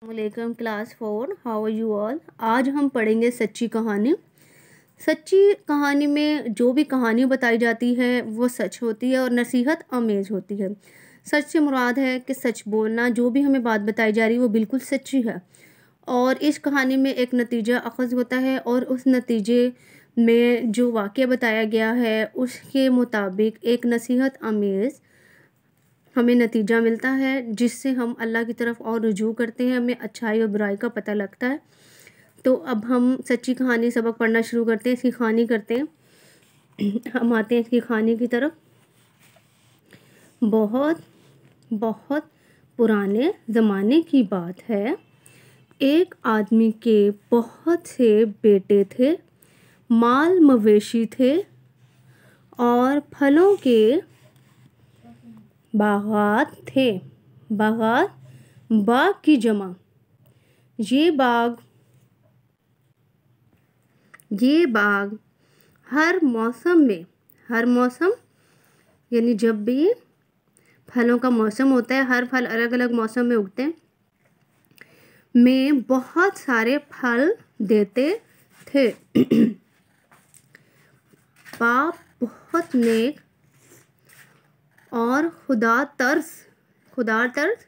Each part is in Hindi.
वालेकुम class 4। How are you all. आज हम पढ़ेंगे सच्ची कहानी। सच्ची कहानी में जो भी कहानी बताई जाती है वो सच होती है और नसीहत आमेज होती है। सच से मुराद है कि सच बोलना, जो भी हमें बात बताई जा रही है वो बिल्कुल सच्ची है। और इस कहानी में एक नतीजा अखज़ होता है और उस नतीजे में जो वाक़या बताया गया है उसके मुताबिक एक नसीहत आमेज़ हमें नतीजा मिलता है, जिससे हम अल्लाह की तरफ और रुजू करते हैं, हमें अच्छाई और बुराई का पता लगता है। तो अब हम सच्ची कहानी सबक पढ़ना शुरू करते हैं, इसकी कहानी करते हैं। हम आते हैं इसकी कहानी की तरफ। बहुत बहुत पुराने ज़माने की बात है। एक आदमी के बहुत से बेटे थे, माल मवेशी थे और फलों के बागात थे। बागात, बाग की जमा। ये बाग हर मौसम यानी जब भी फलों का मौसम होता है, हर फल अलग अलग मौसम में उगते हैं, में बहुत सारे फल देते थे। बाप बहुत नेक और खुदा तर्स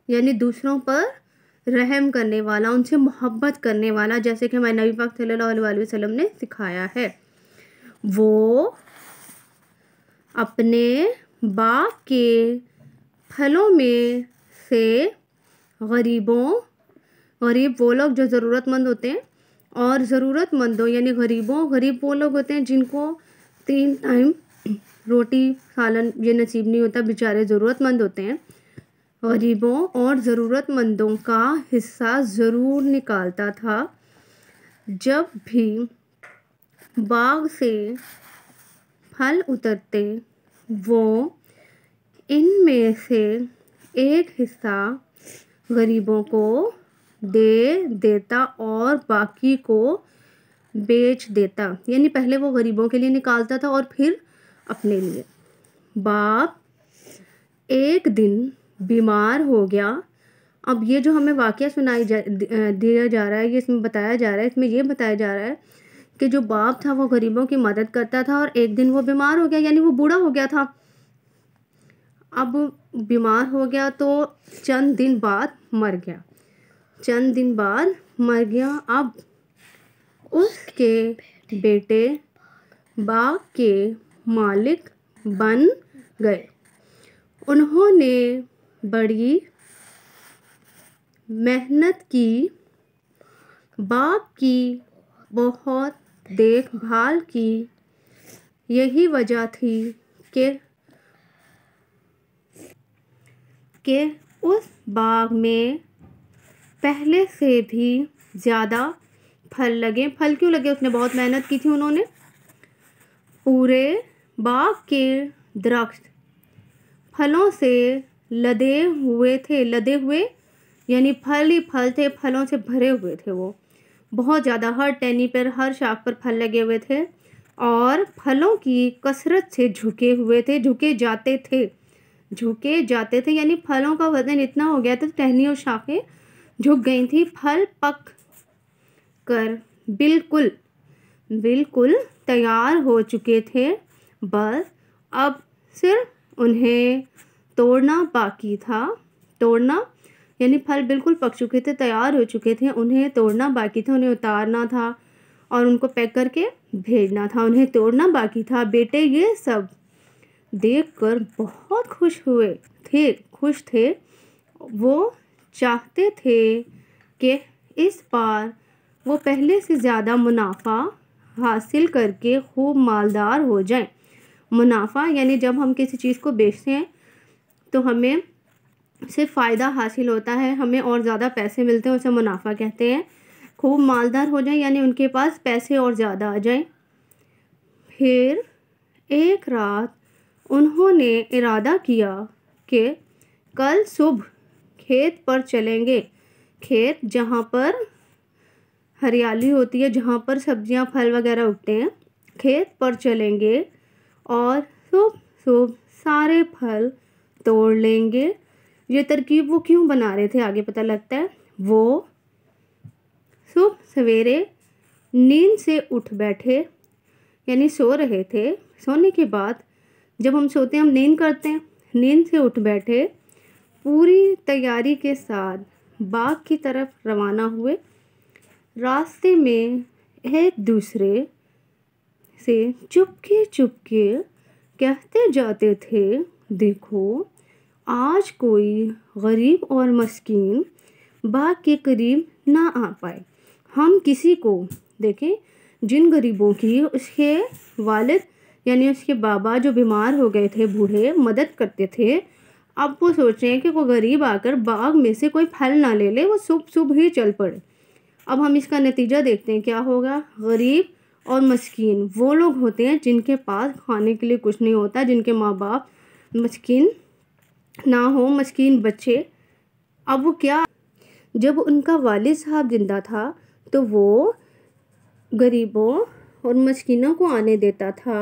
यानी दूसरों पर रहम करने वाला, उनसे मोहब्बत करने वाला, जैसे कि हमारे नबी पाक सल्लल्लाहु अलैहि वसल्लम ने सिखाया है। वो अपने बाग के फलों में से गरीब वो लोग जो ज़रूरतमंद होते हैं, और ज़रूरतमंदों यानी गरीब वो लोग होते हैं जिनको 3 टाइम रोटी सालन ये नसीब नहीं होता, बेचारे ज़रूरतमंद होते हैं। गरीबों और ज़रूरतमंदों का हिस्सा ज़रूर निकालता था। जब भी बाग से फल उतरते, वो इनमें से एक हिस्सा गरीबों को दे देता और बाकी को बेच देता। यानी पहले वो गरीबों के लिए निकालता था और फिर अपने लिए। बाप एक दिन बीमार हो गया। अब ये जो हमें वाक़या दिया जा रहा है, ये इसमें बताया जा रहा है, इसमें ये बताया जा रहा है कि जो बाप था वो गरीबों की मदद करता था और एक दिन वो बीमार हो गया, यानी वो बूढ़ा हो गया था। अब बीमार हो गया तो चंद दिन बाद मर गया। अब उसके बेटे बाग के मालिक बन गए। उन्होंने बड़ी मेहनत की, बाग की बहुत देखभाल की। यही वजह थी कि उस बाग में पहले से भी ज़्यादा फल लगे। फल क्यों लगे? उसने बहुत मेहनत की थी। उन्होंने पूरे बाग के दरख्त फलों से लदे हुए यानी फल ही फल थे, फलों से भरे हुए थे। वो बहुत ज़्यादा, हर टहनी पर, हर शाख पर फल लगे हुए थे और फलों की कसरत से झुके जाते थे यानी फलों का वजन इतना हो गया था, टहनी और शाखें झुक गई थी। फल पक कर बिल्कुल तैयार हो चुके थे, बस अब सिर्फ उन्हें तोड़ना बाकी था। तोड़ना यानी फल बिल्कुल पक चुके थे, तैयार हो चुके थे, उन्हें तोड़ना बाकी था, उन्हें उतारना था और उनको पैक करके भेजना था। उन्हें तोड़ना बाकी था। बेटे ये सब देखकर बहुत खुश थे। वो चाहते थे कि इस बार वो पहले से ज़्यादा मुनाफा हासिल करके खूब मालदार हो जाएं। मुनाफा यानी जब हम किसी चीज़ को बेचते हैं तो हमें सिर्फ फ़ायदा हासिल होता है, हमें और ज़्यादा पैसे मिलते हैं, उसे मुनाफा कहते हैं। खूब मालदार हो जाएं यानी उनके पास पैसे और ज़्यादा आ जाएं। फिर एक रात उन्होंने इरादा किया कि कल सुबह खेत पर चलेंगे। खेत जहाँ पर हरियाली होती है, जहाँ पर सब्जियाँ फल वगैरह उगते हैं, खेत पर चलेंगे और सुबह सारे फल तोड़ लेंगे। ये तरकीब वो क्यों बना रहे थे आगे पता लगता है। वो सुबह सवेरे नींद से उठ बैठे, यानी सो रहे थे। सोने के बाद जब हम सोते हैं हम नींद करते हैं, नींद से उठ बैठे, पूरी तैयारी के साथ बाग की तरफ रवाना हुए। रास्ते में एक दूसरे से चुपके चुपके कहते जाते थे, देखो आज कोई गरीब और मस्कीन बाग के करीब ना आ पाए। हम किसी को देखें, जिन गरीबों की उसके वालिद यानी उसके बाबा जो बीमार हो गए थे, बूढ़े, मदद करते थे, अब वो सोच रहे हैं कि वो गरीब आकर बाग में से कोई फल ना ले ले, वो सुबह सुबह ही चल पड़े। अब हम इसका नतीजा देखते हैं क्या होगा। गरीब और मस्कीन वो लोग होते हैं जिनके पास खाने के लिए कुछ नहीं होता, जिनके माँ बाप मस्कीन ना हो, मस्कीन बच्चे। अब वो क्या, जब उनका वालिद साहब जिंदा था तो वो गरीबों और मस्कीनों को आने देता था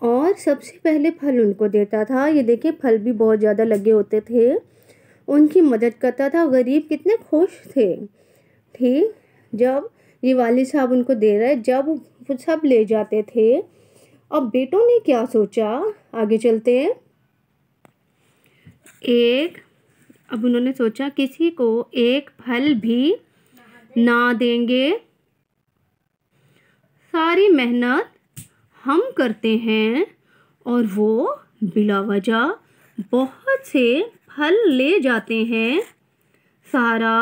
और सबसे पहले फल उनको देता था। ये देखिए फल भी बहुत ज़्यादा लगे होते थे, उनकी मदद करता था। गरीब कितने खुश थे। ठीक, जब ये वालिद साहब उनको दे रहे, जब वो सब ले जाते थे, अब बेटों ने क्या सोचा, आगे चलते हैं। अब उन्होंने सोचा किसी को एक फल भी ना देंगे, सारी मेहनत हम करते हैं और वो बिला वजह बहुत से फल ले जाते हैं। सारा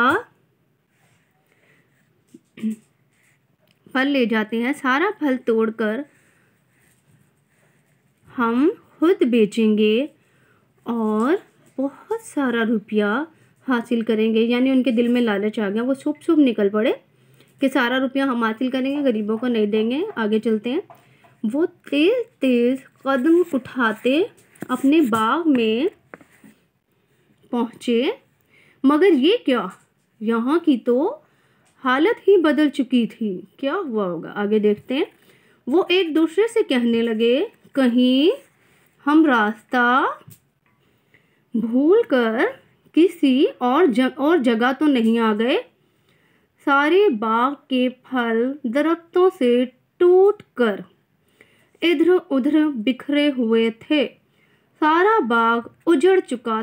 फल ले जाते हैं, सारा फल तोड़कर हम खुद बेचेंगे और बहुत सारा रुपया हासिल करेंगे। यानी उनके दिल में लालच आ गया, वो शुभ शुभ निकल पड़े कि सारा रुपया हम हासिल करेंगे, गरीबों को नहीं देंगे। आगे चलते हैं। वो तेज तेज कदम उठाते अपने बाग में पहुँचे, मगर ये क्या, यहाँ की तो हालत ही बदल चुकी थी। क्या हुआ होगा, आगे देखते हैं। वो एक दूसरे से कहने लगे, कहीं हम रास्ता भूलकर किसी और जगह तो नहीं आ गए। सारे बाग के फल दरख्तों से टूटकर इधर उधर बिखरे हुए थे। सारा बाग उजड़ चुका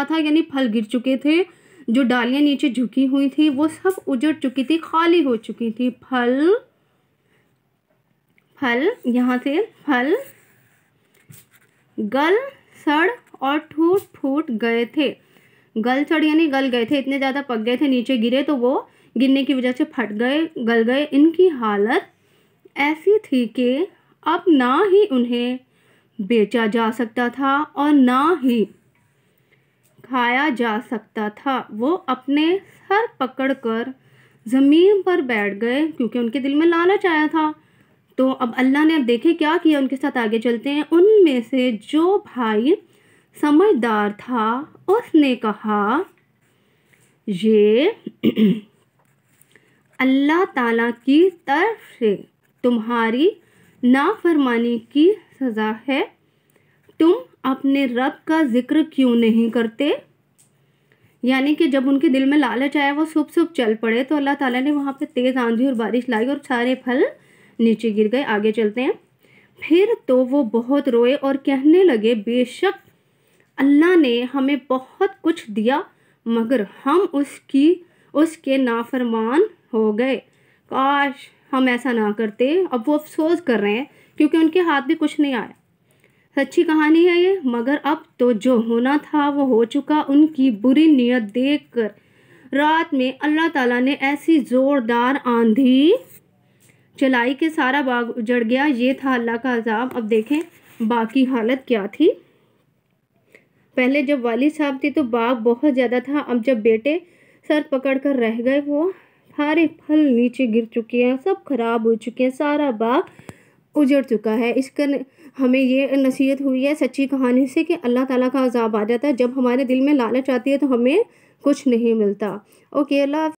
था यानी फल गिर चुके थे, जो डालियां नीचे झुकी हुई थी वो सब उजड़ चुकी थी, खाली हो चुकी थी। फल यहाँ से फल गल सड़ और टूट फूट गए थे। गल सड़ यानी गल गए थे, इतने ज़्यादा पक गए थे, नीचे गिरे तो वो गिरने की वजह से फट गए, गल गए। इनकी हालत ऐसी थी कि अब ना ही उन्हें बेचा जा सकता था और ना ही खाया जा सकता था। वो अपने सर पकड़कर ज़मीन पर बैठ गए क्योंकि उनके दिल में लालच आया था। तो अब अल्लाह ने अब देखे क्या किया उनके साथ, आगे चलते हैं। उनमें से जो भाई समझदार था उसने कहा, ये अल्लाह ताला की तरफ से तुम्हारी नाफरमानी की सज़ा है। तुम अपने रब का जिक्र क्यों नहीं करते। यानी कि जब उनके दिल में लालच आया वो सुबह सुबह चल पड़े तो अल्लाह ताला ने वहाँ पे तेज़ आंधी और बारिश लाई और सारे फल नीचे गिर गए। आगे चलते हैं। फिर तो वो बहुत रोए और कहने लगे, बेशक अल्लाह ने हमें बहुत कुछ दिया मगर हम उसके नाफरमान हो गए। काश हम ऐसा ना करते। अब वो अफसोस कर रहे हैं क्योंकि उनके हाथ भी कुछ नहीं आया। सच्ची कहानी है ये, मगर अब तो जो होना था वो हो चुका। उनकी बुरी नीयत देखकर रात में अल्लाह ताला ने ऐसी ज़ोरदार आंधी चलाई कि सारा बाग उजड़ गया। ये था अल्लाह का अजाब। अब देखें बाकी हालत क्या थी। पहले जब वालिद साहब थे तो बाग बहुत ज़्यादा था, अब जब बेटे सर पकड़ कर रह गए वो सारे फल नीचे गिर चुके हैं, सब खराब हो चुके हैं, सारा बाग उजड़ चुका है। इसका हमें ये नसीहत हुई है सच्ची कहानी से कि अल्लाह ताला का अजाब आ जाता है जब हमारे दिल में लालच आती है तो हमें कुछ नहीं मिलता। ओके, अल्लाह हाफ़िज़।